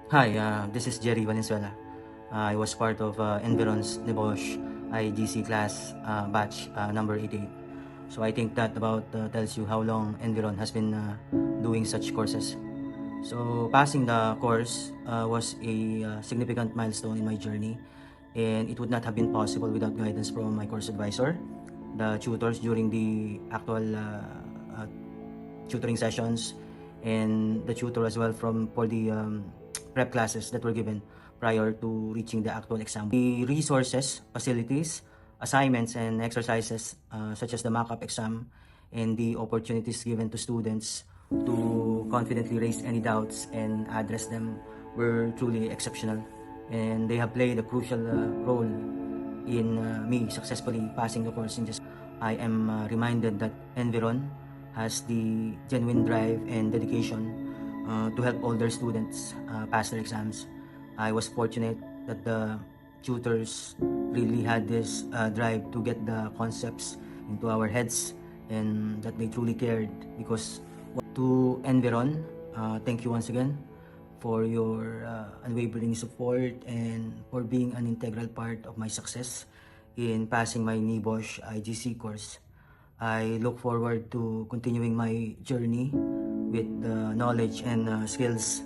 Hi, this is Jerry Valenzuela. I was part of Environ's Nebosh IGC class batch number 88. So I think that about tells you how long Environ has been doing such courses. So passing the course was a significant milestone in my journey, and it would not have been possible without guidance from my course advisor, the tutors during the actual tutoring sessions, and the tutor as well for the prep classes that were given prior to reaching the actual exam. The resources, facilities, assignments, and exercises such as the mock-up exam and the opportunities given to students to confidently raise any doubts and address them were truly exceptional. And they have played a crucial role in me successfully passing the course in just. I am reminded that Environ has the genuine drive and dedication to help all their students pass their exams. I was fortunate that the tutors really had this drive to get the concepts into our heads, and that they truly cared. Because to Environ, thank you once again for your unwavering support and for being an integral part of my success in passing my NIBOSH IGC course. I look forward to continuing my journey with the knowledge and skills